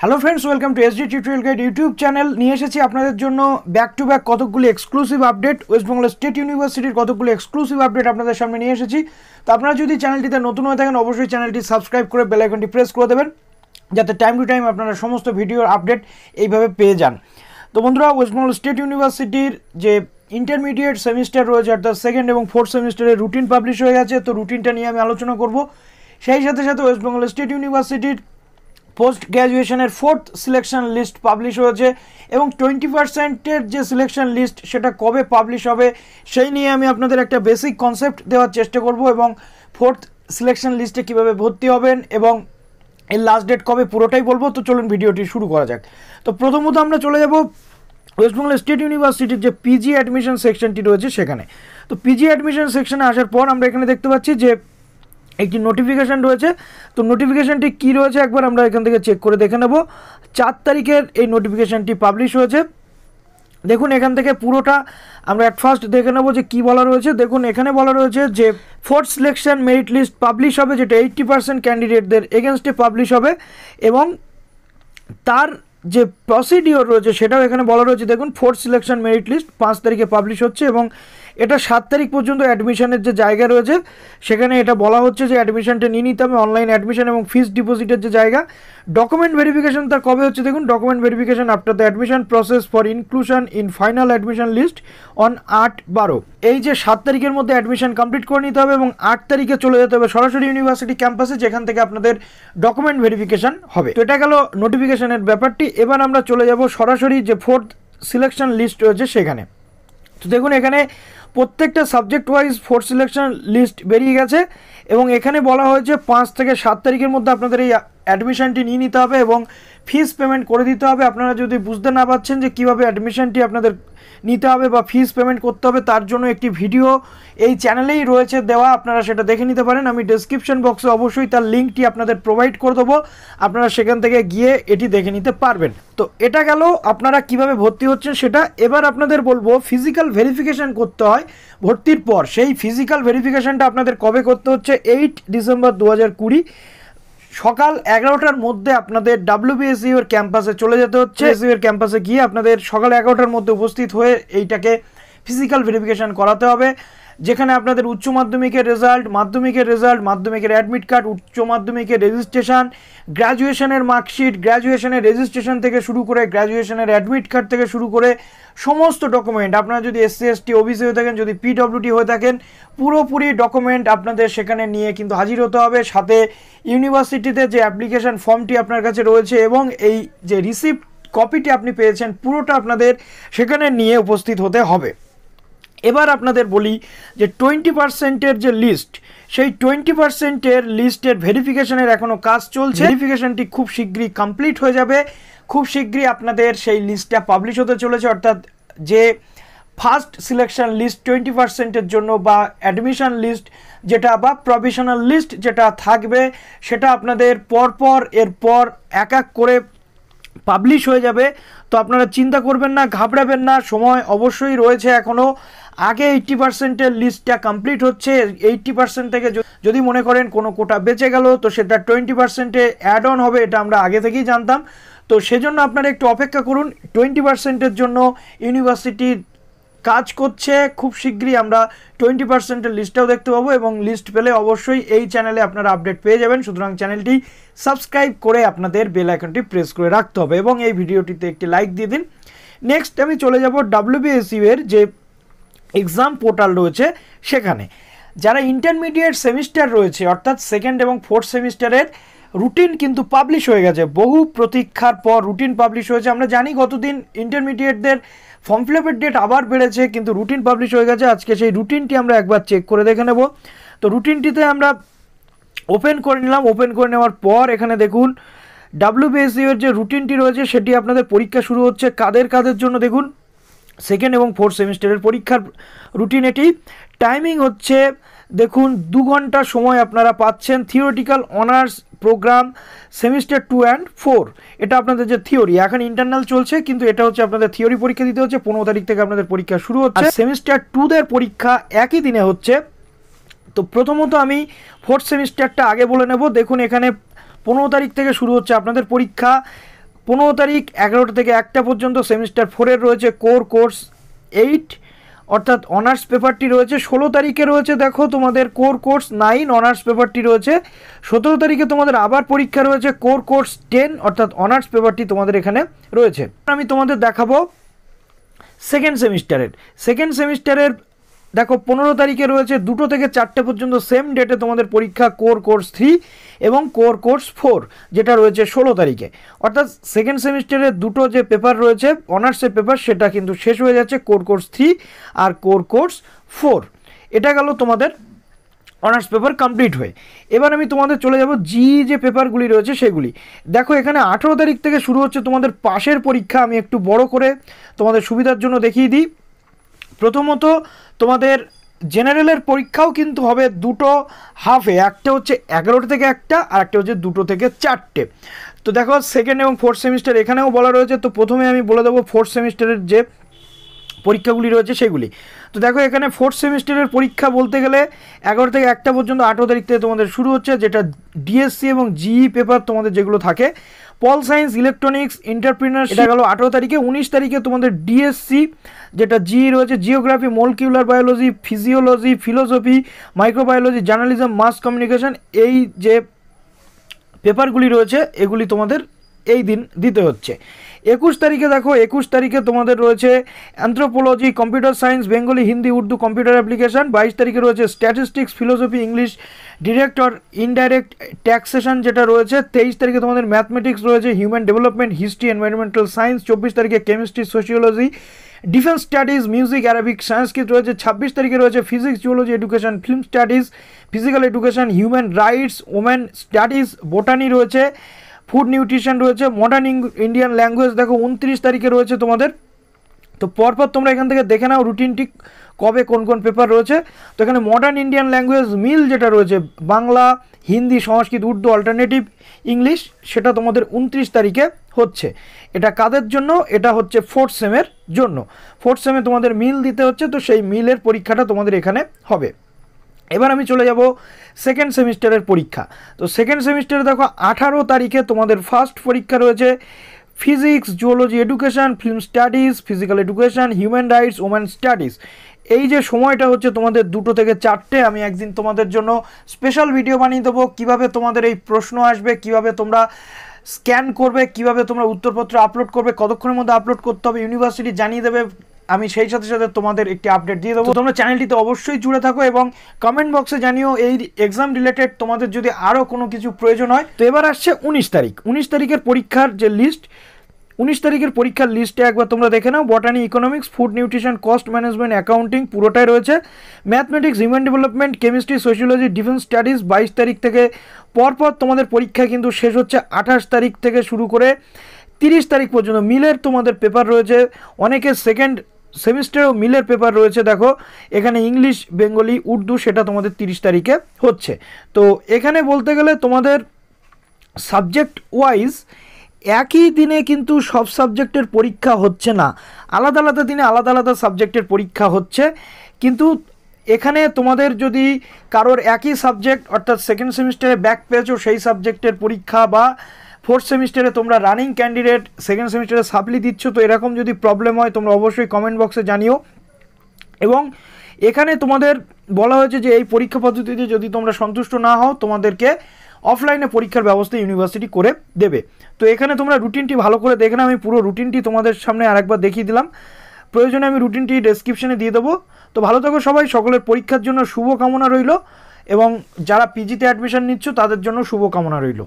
Hello friends, welcome to SD tutorial guide YouTube channel. নিয়ে এসেছি আপনাদের জন্য ব্যাক টু ব্যাক কতকগুলি exclusive update, West Bengal state ইউনিভার্সিটির কতকগুলি এক্সক্লুসিভ আপডেট আপনাদের সামনে নিয়ে এসেছি। তো আপনারা যদি চ্যানেলটিতে নতুন হয়ে থাকেন অবশ্যই চ্যানেলটি সাবস্ক্রাইব করে বেল আইকনটি প্রেস করে দেবেন, যাতে টাইম টু টাইম আপনারা সমস্ত ভিডিওর আপডেট এইভাবে পেয়ে যান। তো বন্ধুরা, ওয়েস্ট বেঙ্গল স্টেট ইউনিভার্সিটির যে ইন্টারমিডিয়েট সেমিস্টার রয়েছে অর্থাৎ সেকেন্ড এবং ফোর্থ সেমিস্টারের রুটিন পাবলিশ হয়ে গেছে। তো রুটিনটা নিয়ে আমি আলোচনা করব। সেই সাথে সাথে ওয়েস্ট বেঙ্গল স্টেট ইউনিভার্সিটির পোস্ট গ্র্যাজুয়েশনের ফোর্থ সিলেকশন লিস্ট পাবলিশ হয়েছে এবং 20%-এর যে সিলেকশন লিস্ট সেটা কবে পাবলিশ হবে সেই নিয়ে আমি আপনাদের একটা বেসিক কনসেপ্ট দেওয়ার চেষ্টা করব, এবং ফোর্থ সিলেকশন লিস্টে কীভাবে ভর্তি হবেন এবং এর লাস্ট ডেট কবে পুরোটাই বলবো। তো চলুন ভিডিওটি শুরু করা যাক। তো প্রথমত আমরা চলে যাব ওয়েস্ট বেঙ্গল স্টেট ইউনিভার্সিটির যে পিজি অ্যাডমিশন সেকশনটি রয়েছে সেখানে। তো পিজি অ্যাডমিশন সেকশনে আসার পর আমরা এখানে দেখতে পাচ্ছি যে একটি নোটিফিকেশান রয়েছে। তো নোটিফিকেশানটি কী রয়েছে একবার আমরা এখান থেকে চেক করে দেখে নেব। 4 তারিখের এই নোটিফিকেশানটি পাবলিশ হয়েছে। দেখুন এখান থেকে পুরোটা আমরা অ্যাট ফার্স্ট দেখে নেব যে কী বলা রয়েছে। দেখুন এখানে বলা রয়েছে যে fourth selection merit list publish হবে, যেটা 80% ক্যান্ডিডেটদের এগেনস্টে পাবলিশ হবে, এবং তার যে প্রসিডিওর রয়েছে সেটাও এখানে বলা রয়েছে। দেখুন ফোর্থ সিলেকশন মেরিট লিস্ট 5 তারিখে পাবলিশ হচ্ছে এবং এটা 7 তারিখ পর্যন্ত অ্যাডমিশনের যে জায়গা রয়েছে সেখানে এটা বলা হচ্ছে যে অ্যাডমিশনটা নিয়ে নিতে হবে, অনলাইন অ্যাডমিশন এবং ফিস ডিপোজিটের যে জায়গা। ডকুমেন্ট ভেরিফিকেশন তার কবে হচ্ছে দেখুন, document verification after the admission process for inclusion in final admission list on 8/12। এই যে 7 তারিখের মধ্যে অ্যাডমিশন কমপ্লিট করে নিতে হবে এবং 8 তারিখে চলে যেতে হবে সরাসরি ইউনিভার্সিটি ক্যাম্পাসে, যেখান থেকে আপনাদের ডকুমেন্ট ভেরিফিকেশন হবে। তো এটা গেল নোটিফিকেশনের ব্যাপারটি। এবার আমরা চলে যাব সরাসরি যে ফোর্থ সিলেকশন লিস্ট রয়েছে সেখানে। তো দেখুন এখানে প্রত্যেকটা subject wise fourth selection list বেরিয়ে গেছে এবং এখানে বলা হয়েছে 5 থেকে 7 তারিখের মধ্যে আপনাদের এই অ্যাডমিশনটি নিয়ে নিতে হবে এবং ফিস পেমেন্ট করে দিতে হবে। আপনারা যদি বুঝতে না পারছেন যে কীভাবে অ্যাডমিশনটি আপনাদের নিতে হবে বা ফিস পেমেন্ট করতে হবে, তার জন্য একটি ভিডিও এই চ্যানেলেই রয়েছে দেওয়া, আপনারা সেটা দেখে নিতে পারেন। আমি ডেসক্রিপশন বক্সে অবশ্যই তার লিঙ্কটি আপনাদের প্রোভাইড করে দেবো, আপনারা সেখান থেকে গিয়ে এটি দেখে নিতে পারবেন। তো এটা গেল আপনারা কিভাবে ভর্তি হচ্ছেন সেটা। এবার আপনাদের বলবো ফিজিক্যাল ভেরিফিকেশান করতে হয় ভর্তির পর। সেই ফিজিক্যাল ভেরিফিকেশানটা আপনাদের কবে করতে হচ্ছে, 8 ডিসেম্বর 2020 সকাল 11টার মধ্যে আপনাদের WBSU এর ক্যাম্পাসে চলে যেতে হচ্ছে। WBSU এর ক্যাম্পাসে গিয়ে আপনাদের সকাল 11টার মধ্যে উপস্থিত হয়ে এইটাকে ফিজিক্যাল ভেরিফিকেশান করাতে হবে, যেখানে আপনাদের উচ্চ মাধ্যমিকের রেজাল্ট, মাধ্যমিকের অ্যাডমিট কার্ড, উচ্চ মাধ্যমিকের রেজিস্ট্রেশন, গ্র্যাজুয়েশনের মার্কশিট, গ্র্যাজুয়েশনের রেজিস্ট্রেশন থেকে শুরু করে গ্র্যাজুয়েশনের অ্যাডমিট কার্ড থেকে শুরু করে সমস্ত ডকুমেন্ট, আপনারা যদি SC ST OBC হয়ে থাকেন, যদি PWD হয়ে থাকেন, পুরোপুরি ডকুমেন্ট আপনাদের সেখানে নিয়ে কিন্তু হাজির হতে হবে। সাথে ইউনিভার্সিটিতে যে অ্যাপ্লিকেশন ফর্মটি আপনার কাছে রয়েছে এবং এই যে রিসিপ্ট কপিটি আপনি পেয়েছেন পুরোটা আপনাদের সেখানে নিয়ে উপস্থিত হতে হবে। এবার আপনাদের বলি যে 20%-এর যে লিস্ট, সেই 20%-এর লিস্টের ভেরিফিকেশনের এখনও কাজ চলছে। ভেরিফিকেশনটি খুব শীঘ্রই কমপ্লিট হয়ে যাবে, খুব শীঘ্রই আপনাদের সেই লিস্টটা পাবলিশ হতে চলেছে। অর্থাৎ যে ফার্স্ট সিলেকশন লিস্ট 20%-এর জন্য বা অ্যাডমিশন লিস্ট যেটা বা প্রভিশনাল লিস্ট যেটা থাকবে সেটা আপনাদের পরপর এরপর এক এক করে পাবলিশ হয়ে যাবে। তো আপনারা চিন্তা করবেন না, ঘাবড়াবেন না, সময় অবশ্যই রয়েছে এখনও। আগে 80%-এর লিস্টটা কমপ্লিট হচ্ছে। 80% থেকে যদি মনে করেন কোনো কোটা বেঁচে গেল তো সেটা 20%-এ অ্যাড অন হবে, এটা আমরা আগে থেকেই জানতাম। তো সেজন্য আপনারা একটু অপেক্ষা করুন। 20%-এর জন্য ইউনিভার্সিটির কাজ করছে, খুব শীঘ্রই আমরা 20%-এর লিস্টটাও দেখতে পাবো এবং লিস্ট পেলে অবশ্যই এই চ্যানেলে আপনারা আপডেট পেয়ে যাবেন। সুতরাং চ্যানেলটি সাবস্ক্রাইব করে আপনাদের বেল আইকনটি প্রেস করে রাখতে হবে এবং এই ভিডিওটিতে একটি লাইক দিয়ে দিন। নেক্সট আমি চলে যাব WBSU এর যে এক্সাম পোর্টাল রয়েছে সেখানে। যারা ইন্টারমিডিয়েট সেমিস্টার রয়েছে অর্থাৎ সেকেন্ড এবং ফোর্থ সেমিস্টারের রুটিন কিন্তু পাবলিশ হয়ে গেছে, বহু প্রতীক্ষার পর রুটিন পাবলিশ হয়েছে। আমরা জানি গতদিন ইন্টারমিডিয়েটদের ফর্ম ফিল আপের ডেট আবার বেড়েছে, কিন্তু রুটিন পাবলিশ হয়ে গেছে। আজকে সেই রুটিনটি আমরা একবার চেক করে দেখে নেব। তো রুটিনটিতে আমরা ওপেন করে নিলাম। ওপেন করে নেওয়ার পর এখানে দেখুন WBSU এর যে রুটিনটি রয়েছে সেটি আপনাদের পরীক্ষা শুরু হচ্ছে কাদের জন্য। দেখুন সেকেন্ড এবং ফোর্থ সেমিস্টারের পরীক্ষার রুটিন এটি। টাইমিং হচ্ছে দেখুন 2 ঘন্টা সময় আপনারা পাচ্ছেন। Theoretical honours programme semester 2 and 4, এটা আপনাদের যে থিওরি, এখন ইন্টারনাল চলছে কিন্তু এটা হচ্ছে আপনাদের থিওরি পরীক্ষা দিতে হচ্ছে। 15 তারিখ থেকে আপনাদের পরীক্ষা শুরু হচ্ছে। সেমিস্টার 2-দের পরীক্ষা একই দিনে হচ্ছে। তো প্রথমত আমি ফোর্থ সেমিস্টারটা আগে বলে নেব। দেখুন এখানে 15 তারিখ থেকে শুরু হচ্ছে আপনাদের পরীক্ষা। 15 তারিখ 11টা থেকে 1টা পর্যন্ত সেমিস্টার 4-এর রয়েছে কোর কোর্স 8 অর্থাৎ অনার্স পেপারটি রয়েছে। 16 তারিখে রয়েছে দেখো তোমাদের কোর কোর্স 9 অনার্স পেপারটি রয়েছে। 17 তারিখে তোমাদের আবার পরীক্ষা রয়েছে কোর কোর্স 10 অর্থাৎ অনার্স পেপারটি তোমাদের এখানে রয়েছে। আমি তোমাদের দেখাবো সেকেন্ড সেমিস্টারের দেখো 15 তারিখে রয়েছে 2টো থেকে 4টে পর্যন্ত সেম ডেটে তোমাদের পরীক্ষা কোর কোর্স 3 এবং কোর কোর্স 4 যেটা রয়েছে 16 তারিখে। অর্থাৎ সেকেন্ড সেমিস্টারের দুটো যে পেপার রয়েছে অনার্সের পেপার সেটা কিন্তু শেষ হয়ে যাচ্ছে কোর কোর্স 3 আর কোর কোর্স 4। এটা গেল তোমাদের অনার্স পেপার কমপ্লিট হয়ে। এবার আমি তোমাদের চলে যাব জি যে পেপারগুলি রয়েছে সেগুলি। দেখো এখানে 18 তারিখ থেকে শুরু হচ্ছে তোমাদের পাশের পরীক্ষা। আমি একটু বড় করে তোমাদের সুবিধার জন্য দেখিয়ে দিই। প্রথমত তোমাদের জেনারেলের পরীক্ষাও কিন্তু হবে দুটো হাফে, একটা হচ্ছে 11টা থেকে 1টা আর একটা হচ্ছে 2টো থেকে 4টে। তো দেখো সেকেন্ড এবং ফোর্থ সেমিস্টার এখানেও বলা রয়েছে। তো প্রথমে আমি বলে দেবো ফোর্থ সেমিস্টারের যে পরীক্ষাগুলি রয়েছে সেগুলি। তো দেখো এখানে ফোর্থ সেমিস্টারের পরীক্ষা বলতে গেলে 11 থেকে 1টা পর্যন্ত 18 তারিখ থেকে তোমাদের শুরু হচ্ছে, যেটা ডিএসসি এবং জিই পেপার তোমাদের যেগুলো থাকে পল সায়েন্স, ইলেকট্রনিক্স, এন্টারপ্রিনারশিপ, এটা গেল 18 তারিখে। 19 তারিখে তোমাদের ডিএসসি যেটা জিই রয়েছে geography, molecular biology, physiology, philosophy, microbiology, journalism, mass communication, এই যে পেপারগুলি রয়েছে এগুলি তোমাদের এই দিন দিতে হচ্ছে। 21 তারিখে দেখো 21 তারিখে তোমাদের রয়েছে anthropology, computer science, Bengali, Hindi, Urdu, computer application. 22 তারিখে রয়েছে statistics, philosophy, English, direct or indirect taxation যেটা রয়েছে। 23 তারিখে তোমাদের ম্যাথমেটিক্স রয়েছে, human development, history, environmental science. 24 তারিখে chemistry, sociology, defence studies, music, Arabic, Sanskrit রয়েছে। 26 তারিখে রয়েছে physics, geology, education, film studies, physical education, human rights, women studies, botany রয়েছে, ফুড নিউট্রিশন রয়েছে, মডার্ন ইন্ডিয়ান ল্যাঙ্গুয়েজ দেখো 29 তারিখে রয়েছে তোমাদের। তো পরপর তোমরা এখান থেকে দেখে নাও রুটিনটি কবে কোন কোন পেপার রয়েছে। তো এখানে মডার্ন ইন্ডিয়ান ল্যাঙ্গুয়েজ মিল যেটা রয়েছে বাংলা, হিন্দি, সংস্কৃত, উর্দু, অল্টারনেটিভ ইংলিশ, সেটা তোমাদের 29 তারিখে হচ্ছে। এটা কাদের জন্য? এটা হচ্ছে ফোর্থ সেমের জন্য। ফোর্থ সেমে তোমাদের মিল দিতে হচ্ছে, তো সেই মিলের পরীক্ষাটা তোমাদের এখানে হবে। এবার আমি চলে যাব সেকেন্ড সেমিস্টারের পরীক্ষা। তো সেকেন্ড সেমিস্টারে দেখো 18 তারিখে তোমাদের ফার্স্ট পরীক্ষা রয়েছে physics, geology, education, film studies, physical education, human rights, women studies. এই যে সময়টা হচ্ছে তোমাদের 2টো থেকে 4টে। আমি একদিন তোমাদের জন্য স্পেশাল ভিডিও বানিয়ে দেবো কীভাবে তোমাদের এই প্রশ্ন আসবে, কিভাবে তোমরা স্ক্যান করবে, কিভাবে তোমরা উত্তরপত্র আপলোড করবে, কতক্ষণের মধ্যে আপলোড করতে হবে ইউনিভার্সিটি জানিয়ে দেবে। আমি সেই সাথে সাথে তোমাদের একটি আপডেট দিয়ে দেবো। তোমরা চ্যানেলটিতে অবশ্যই জুড়ে থাকো এবং কমেন্ট বক্সে জানিও এই এক্সাম রিলেটেড তোমাদের যদি আরও কোনো কিছু প্রয়োজন হয়। তো এবার আসছে 19 তারিখ। 19 তারিখের পরীক্ষার যে লিস্ট, 19 তারিখের পরীক্ষার লিস্টে একবার তোমরা দেখে নাও। Botany, economics, food nutrition, cost management, accounting পুরোটাই রয়েছে। Mathematics, human development, chemistry, sociology, defence studies. 22 তারিখ থেকে পরপর তোমাদের পরীক্ষা কিন্তু শেষ হচ্ছে। 28 তারিখ থেকে শুরু করে 30 তারিখ পর্যন্ত মিলের তোমাদের পেপার রয়েছে। অনেকের সেকেন্ড সেমিস্টারেও মিলের পেপার রয়েছে। দেখো এখানে ইংলিশ, বেঙ্গলি, উর্দু, সেটা তোমাদের 30 তারিখে হচ্ছে। তো এখানে বলতে গেলে তোমাদের সাবজেক্ট ওয়াইজ একই দিনে কিন্তু সব সাবজেক্টের পরীক্ষা হচ্ছে না, আলাদা আলাদা দিনে আলাদা আলাদা সাবজেক্টের পরীক্ষা হচ্ছে। কিন্তু এখানে তোমাদের যদি কারোর একই সাবজেক্ট অর্থাৎ সেকেন্ড সেমিস্টারে ব্যাক পেয়েছো সেই সাবজেক্টের পরীক্ষা, বা ফোর্থ সেমিস্টারে তোমরা রানিং ক্যান্ডিডেট সেকেন্ড সেমিস্টারে সাপ্লি দিচ্ছ, তো এরকম যদি প্রবলেম হয় তোমরা অবশ্যই কমেন্ট বক্সে জানিও। এবং এখানে তোমাদের বলা হয়েছে যে এই পরীক্ষা পদ্ধতিতে যদি তোমরা সন্তুষ্ট না হও তোমাদেরকে অফলাইনে পরীক্ষার ব্যবস্থা ইউনিভার্সিটি করে দেবে। তো এখানে তোমরা রুটিনটি ভালো করে দেখে নাও। আমি পুরো রুটিনটি তোমাদের সামনে আরেকবার দেখিয়ে দিলাম, প্রয়োজনে আমি রুটিনটি ডেসক্রিপশনে দিয়ে দেবো। তো ভালো থাকো সবাই, সকলের পরীক্ষার জন্য শুভকামনা রইল এবং যারা পিজিতে অ্যাডমিশন নিচ্ছ তাদের জন্য শুভকামনা রইল।